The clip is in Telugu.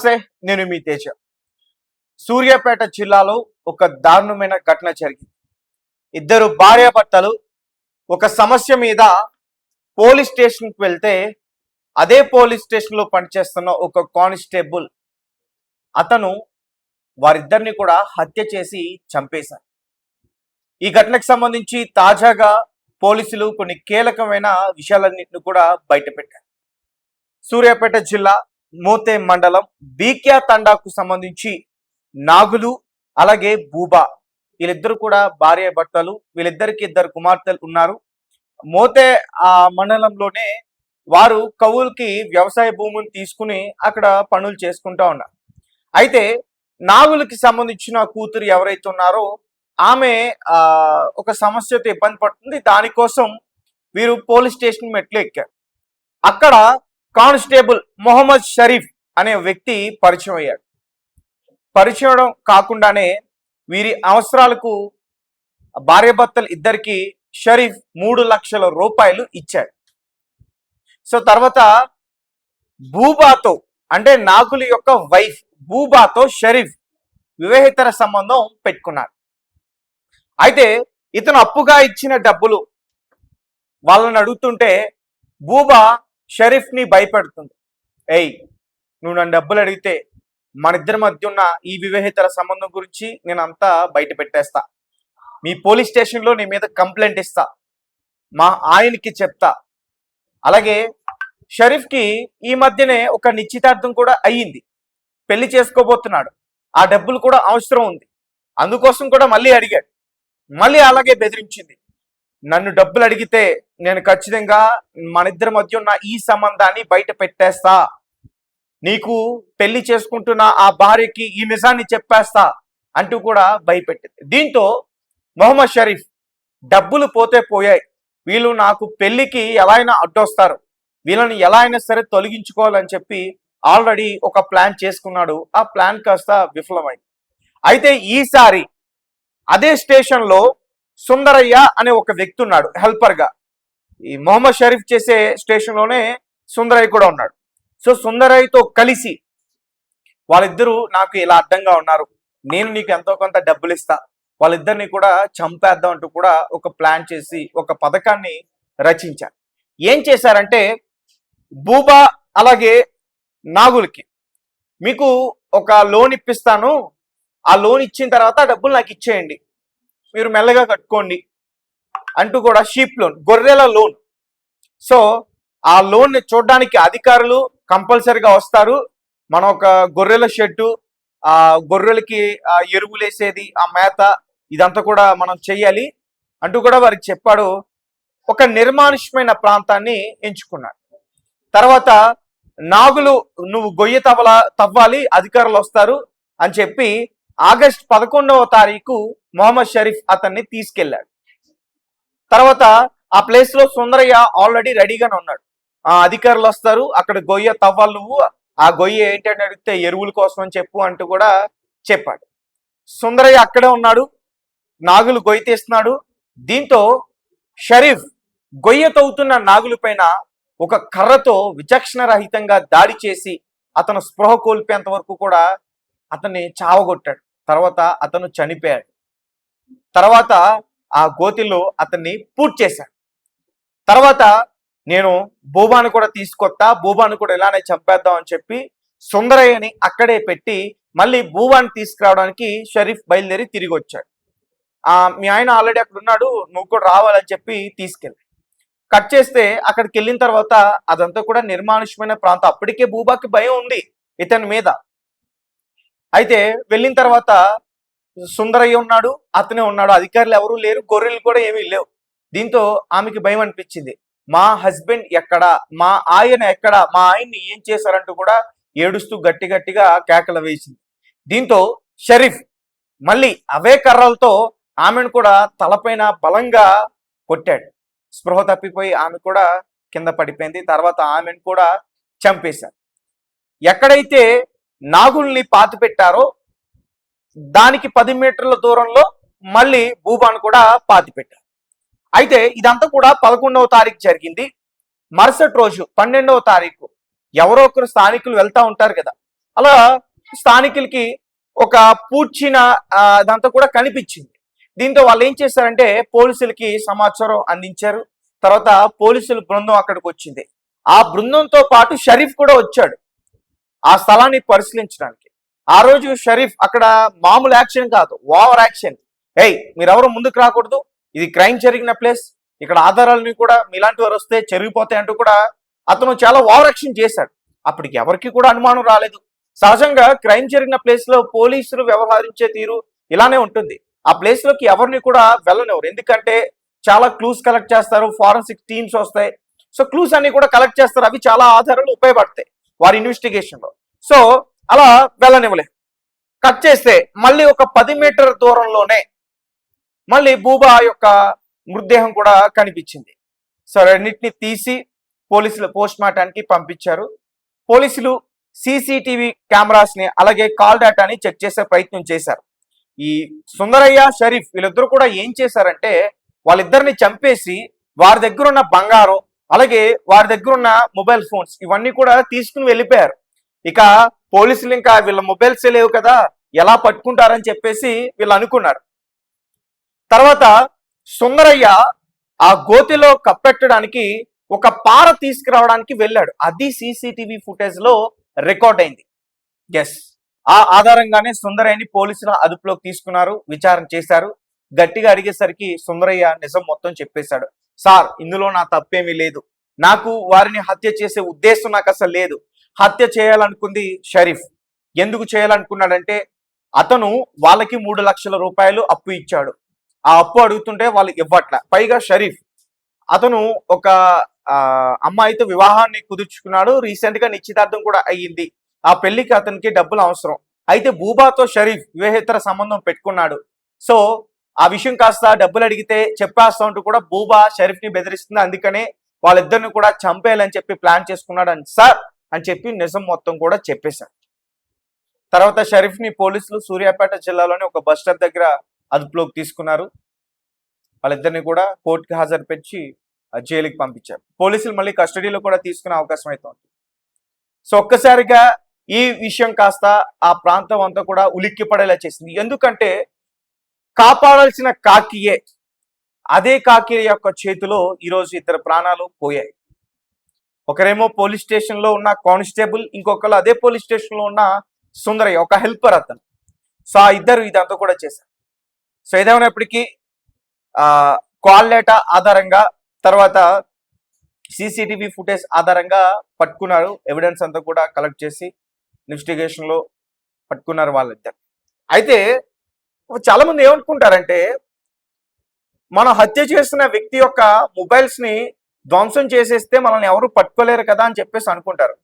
నమస్తే, నేను మీ తేజ. సూర్యాపేట జిల్లాలో ఒక దారుణమైన ఘటన జరిగింది. ఇద్దరు భార్యాభర్తలు ఒక సమస్య మీద పోలీస్ స్టేషన్కి వెళ్తే అదే పోలీస్ స్టేషన్లో పనిచేస్తున్న ఒక కానిస్టేబుల్ అతను వారిద్దరిని కూడా హత్య చేసి చంపేశారు. ఈ ఘటనకు సంబంధించి తాజాగా పోలీసులు కొన్ని కీలకమైన విషయాలన్నింటినీ కూడా బయటపెట్టారు. సూర్యాపేట జిల్లా మోతే మండలం బీక్యా తండాకు సంబంధించి నాగులు అలాగే బూబా వీళ్ళిద్దరు కూడా భార్య భర్తలు. వీళ్ళిద్దరికి ఇద్దరు కుమార్తెలు ఉన్నారు. మోతే మండలంలోనే వారు కవులకి వ్యవసాయ భూమిని తీసుకుని అక్కడ పనులు చేసుకుంటా ఉన్నారు. అయితే నాగులకి సంబంధించిన కూతురు ఎవరైతే ఉన్నారో ఆమె ఒక సమస్యతో ఇబ్బంది పడుతుంది. దానికోసం వీరు పోలీస్ స్టేషన్ మెట్లు ఎక్కారు. అక్కడ కానిస్టేబుల్ మొహమ్మద్ షరీఫ్ అనే వ్యక్తి పరిచయం అయ్యాడు. పరిచయం కాకుండానే వీరి అవసరాలకు భార్యాభర్తలు ఇద్దరికి షరీఫ్ 3 లక్షల రూపాయలు ఇచ్చాడు. సో తర్వాత బూబాతో అంటే నాగుల యొక్క వైఫ్ బూబాతో షరీఫ్ వివాహేతర సంబంధం పెట్టుకున్నాడు. అయితే ఇతను అప్పుగా ఇచ్చిన డబ్బులు వాళ్ళని అడుగుతుంటే బూబా షరీఫ్ని భయపెడుతుంది. నువ్వు నన్ను డబ్బులు అడిగితే మన ఇద్దరి మధ్య ఉన్న ఈ వివాహేతర సంబంధం గురించి నేను అంతా బయట పెట్టేస్తా, మీ పోలీస్ స్టేషన్లో నీ మీద కంప్లైంట్ ఇస్తా, మా ఆయనకి చెప్తా. అలాగే షరీఫ్కి ఈ మధ్యనే ఒక నిశ్చితార్థం కూడా అయ్యింది, పెళ్లి చేసుకోబోతున్నాడు. ఆ డబ్బులు కూడా అవసరం ఉంది, అందుకోసం కూడా మళ్ళీ అడిగాడు. మళ్ళీ అలాగే బెదిరించింది, నన్ను డబ్బులు అడిగితే నేను ఖచ్చితంగా మన ఇద్దరి మధ్య ఉన్న ఈ సంబంధాన్ని బయట పెట్టేస్తా, నీకు పెళ్లి చేసుకుంటున్న ఆ భార్యకి ఈ నిజాన్ని చెప్పేస్తా అంటూ కూడా భయపెట్టింది. దీంతో మొహమ్మద్ షరీఫ్ డబ్బులు పోతే పోయాయి, వీళ్ళు నాకు పెళ్లికి ఎలా అయినా అడ్డొస్తారు, వీళ్ళని ఎలా అయినా సరే తొలగించుకోవాలని చెప్పి ఆల్రెడీ ఒక ప్లాన్ చేసుకున్నాడు. ఆ ప్లాన్ కాస్త విఫలమైంది. అయితే ఈసారి అదే స్టేషన్లో సుందరయ్య అనే ఒక వ్యక్తి ఉన్నాడు హెల్పర్గా. ఈ మొహమ్మద్ షరీఫ్ చేసే స్టేషన్లోనే సుందరయ్య కూడా ఉన్నాడు. సో సుందరయ్యతో కలిసి వాళ్ళిద్దరూ నాకు ఇలా అడ్డంగా ఉన్నారు, నేను నీకు ఎంతో కొంత డబ్బులు ఇస్తా, వాళ్ళిద్దరిని కూడా చంపేద్దాం అంటూ కూడా ఒక ప్లాన్ చేసి ఒక పథకాన్ని రచించారు. ఏం చేశారంటే బూబా అలాగే నాగులకి మీకు ఒక లోన్ ఇప్పిస్తాను, ఆ లోన్ ఇచ్చిన తర్వాత ఆ డబ్బులు నాకు ఇచ్చేయండి, మీరు మెల్లగా కట్టుకోండి అంటూ కూడా షీప్ లోన్, గొర్రెల లోన్. సో ఆ లోన్ చూడడానికి అధికారులు కంపల్సరిగా వస్తారు, మనం ఒక గొర్రెల షెడ్డు, ఆ గొర్రెలకి ఎరువులు వేసేది, ఆ మేత ఇదంతా కూడా మనం చెయ్యాలి అంటూ కూడా వారికి చెప్పాడు. ఒక నిర్మానుష్యమైన ప్రాంతాన్ని ఎంచుకున్నాడు. తర్వాత నాగులు నువ్వు గొయ్య తవ్వాలి, అధికారులు వస్తారు అని చెప్పి ఆగస్టు 11వ తారీఖు మొహమ్మద్ షరీఫ్ అతన్ని తీసుకెళ్లాడు. తర్వాత ఆ ప్లేస్ లో సుందరయ్య ఆల్రెడీ రెడీగానే ఉన్నాడు. ఆ అధికారులు వస్తారు, అక్కడ గొయ్య తవ్వాలి, నువ్వు ఆ గొయ్య ఏంటని అడిగితే ఎరువుల కోసం అని చెప్పు అంటూ కూడా చెప్పాడు. సుందరయ్య అక్కడే ఉన్నాడు, నాగులు గొయ్య తీస్తున్నాడు. దీంతో షరీఫ్ గొయ్య తవ్వుతున్న నాగుల పైన ఒక కర్రతో విచక్షణ రహితంగా దాడి చేసి అతను స్పృహ కోల్పోయేంత వరకు కూడా అతన్ని చావగొట్టాడు. తర్వాత అతను చనిపోయాడు. తర్వాత ఆ గోతిలో అతన్ని పూర్తి చేశాడు. తర్వాత నేను బూబాను కూడా తీసుకొస్తా, బూబాను కూడా ఇలానే చంపేద్దాం అని చెప్పి సుందరయ్యని అక్కడే పెట్టి మళ్ళీ బూబాని తీసుకురావడానికి షరీఫ్ బయలుదేరి తిరిగి వచ్చాడు. మీ ఆయన ఆల్రెడీ అక్కడ ఉన్నాడు, నువ్వు కూడా రావాలని చెప్పి తీసుకెళ్ళి కట్ చేస్తే అక్కడికి వెళ్ళిన తర్వాత అదంతా కూడా నిర్మానుష్యమైన ప్రాంతం. అప్పటికే బూబాకి భయం ఉంది ఇతని మీద. అయితే వెళ్ళిన తర్వాత సుందరయ్య ఉన్నాడు, అతనే ఉన్నాడు, అధికారులు ఎవరూ లేరు, గొర్రెలు కూడా ఏమీ లేవు. దీంతో ఆమెకి భయం అనిపించింది, మా హస్బెండ్ ఎక్కడా, మా ఆయన ఎక్కడా, మా ఆయన్ని ఏం చేశారంటూ కూడా ఏడుస్తూ గట్టిగా కేకలు వేసింది. దీంతో షరీఫ్ మళ్ళీ అవే కర్రలతో ఆమెను కూడా తలపైన బలంగా కొట్టాడు. స్పృహ తప్పిపోయి ఆమె కూడా కింద పడిపోయింది. తర్వాత ఆమెను కూడా చంపేశారు. ఎక్కడైతే నాగుల్ని పాతి పెట్టారో దానికి 10 మీటర్ల దూరంలో మళ్ళీ బూబాను కూడా పాతి పెట్టారు. అయితే ఇదంతా కూడా 11వ తారీఖు జరిగింది. మరుసటి రోజు 12వ తారీఖు ఎవరో ఒకరు స్థానికులు వెళ్తా ఉంటారు కదా, అలా స్థానికులకి ఒక పూడ్చిన అదంతా కూడా కనిపించింది. దీంతో వాళ్ళు ఏం చేశారంటే పోలీసులకి సమాచారం అందించారు. తర్వాత పోలీసుల బృందం అక్కడికి వచ్చింది. ఆ బృందంతో పాటు షరీఫ్ కూడా వచ్చాడు ఆ స్థలాన్ని పరిశీలించడానికి. ఆ రోజు షరీఫ్ అక్కడ మామూలు యాక్షన్ కాదు, ఓవర్ యాక్షన్. మీరెవరు ముందుకు రాకూడదు, ఇది క్రైమ్ జరిగిన ప్లేస్, ఇక్కడ ఆధారాలని కూడా మీలాంటి వారు వస్తే చెరిగిపోతాయి అంటూ కూడా అతను చాలా ఓవర్ యాక్షన్ చేశాడు. అప్పటికి ఎవరికి కూడా అనుమానం రాలేదు. సహజంగా క్రైమ్ జరిగిన ప్లేస్ లో పోలీసులు వ్యవహరించే తీరు ఇలానే ఉంటుంది. ఆ ప్లేస్ లోకి ఎవరిని కూడా వెళ్ళనివ్వరు, ఎందుకంటే చాలా క్లూస్ కలెక్ట్ చేస్తారు, ఫారెన్సిక్ టీమ్స్ వస్తాయి. సో క్లూస్ అన్ని కూడా కలెక్ట్ చేస్తారు, అవి చాలా ఆధారాలు ఉపయోగపడతాయి వారి ఇన్వెస్టిగేషన్ లో. సో అలా వెళ్ళనివ్వలే. కట్ చేస్తే మళ్ళీ ఒక 10 మీటర్ దూరంలోనే మళ్ళీ బూబా యొక్క మృతదేహం కూడా కనిపించింది. సో రెండింటిని తీసి పోలీసులు పోస్ట్ మార్టానికి పంపించారు. పోలీసులు సీసీటీవీ కెమెరాస్ ని అలాగే కాల్ డేటాని చెక్ చేసే ప్రయత్నం చేశారు. ఈ సుందరయ్య, షరీఫ్ వీళ్ళిద్దరూ కూడా ఏం చేశారంటే వాళ్ళిద్దరిని చంపేసి వారి దగ్గర ఉన్న బంగారం అలాగే వారి దగ్గర ఉన్న మొబైల్ ఫోన్స్ ఇవన్నీ కూడా తీసుకుని వెళ్ళిపోయారు. ఇక పోలీసులు ఇంకా వీళ్ళ మొబైల్సే లేవు కదా, ఎలా పట్టుకుంటారని చెప్పేసి వీళ్ళు అనుకున్నారు. తర్వాత సుందరయ్య ఆ గోతిలో కప్పెట్టడానికి ఒక పార తీసుకురావడానికి వెళ్ళాడు. అది సీసీటీవీ ఫుటేజ్ లో రికార్డ్ అయింది. ఎస్, ఆ ఆధారంగానే సుందరయ్యని పోలీసులు అదుపులోకి తీసుకున్నారు, విచారణ చేశారు. గట్టిగా అడిగేసరికి సుందరయ్య నిజం మొత్తం చెప్పేశాడు. సార్, ఇందులో నా తప్పేమీ లేదు, నాకు వారిని హత్య చేసే ఉద్దేశం నాకు అసలు లేదు. హత్య చేయాలనుకుంది షరీఫ్. ఎందుకు చేయాలనుకున్నాడంటే అతను వాళ్ళకి 3 లక్షల రూపాయలు అప్పు ఇచ్చాడు. ఆ అప్పు అడుగుతుంటే వాళ్ళు ఇవ్వట్ల. పైగా షరీఫ్ అతను ఒక అమ్మాయితో వివాహాన్ని కుదుర్చుకున్నాడు, రీసెంట్ గా నిశ్చితార్థం కూడా అయ్యింది. ఆ పెళ్లికి అతనికి డబ్బులు అవసరం. అయితే బూబాతో షరీఫ్ వివాహేతర సంబంధం పెట్టుకున్నాడు. సో ఆ విషయం కాస్త డబ్బులు అడిగితే చెప్పేస్తా ఉంటూ కూడా బూబా షరీఫ్ ని బెదిరిస్తుంది. అందుకనే వాళ్ళిద్దరిని కూడా చంపేయాలని చెప్పి ప్లాన్ చేసుకున్నాడు అని సార్ అని చెప్పి నిజం మొత్తం కూడా చెప్పేశారు. తర్వాత షరీఫ్ ని పోలీసులు సూర్యాపేట జిల్లాలోని ఒక బస్ స్టాప్ దగ్గర అదుపులోకి తీసుకున్నారు. వాళ్ళిద్దరిని కూడా కోర్టుకి హాజరుపరిచి జైలుకి పంపించారు. పోలీసులు మళ్ళీ కస్టడీలో కూడా తీసుకునే అవకాశం అయితే ఉంది. సో ఒక్కసారిగా ఈ విషయం కాస్త ఆ ప్రాంతం అంతా కూడా ఉలిక్కి పడేలా చేసింది. ఎందుకంటే కాపాడాల్సిన కాకియే, అదే కాకి యొక్క చేతిలో ఈరోజు ఇద్దరు ప్రాణాలు పోయాయి. ఒకరేమో పోలీస్ స్టేషన్ లో ఉన్న కానిస్టేబుల్, ఇంకొకరు అదే పోలీస్ స్టేషన్ లో ఉన్న సుందరయ్య, ఒక హెల్పర్ అతను. సో ఆ ఇద్దరు ఇదంతా కూడా చేశారు. సో ఏదేమైనప్పటికీ కాల్ డేటా ఆధారంగా తర్వాత సీసీటీవీ ఫుటేజ్ ఆధారంగా పట్టుకున్నారు. ఎవిడెన్స్ అంతా కూడా కలెక్ట్ చేసి ఇన్వెస్టిగేషన్ లో పట్టుకున్నారు వాళ్ళిద్దరు. అయితే చాలా మంది ఏమనుకుంటారంటే మనం హత్య చేసిన వ్యక్తి యొక్క మొబైల్స్ ని ధ్వంసం చేసేస్తే మనల్ని ఎవరు పట్టుకోలేరు కదా అని చెప్పేసి అనుకుంటారు.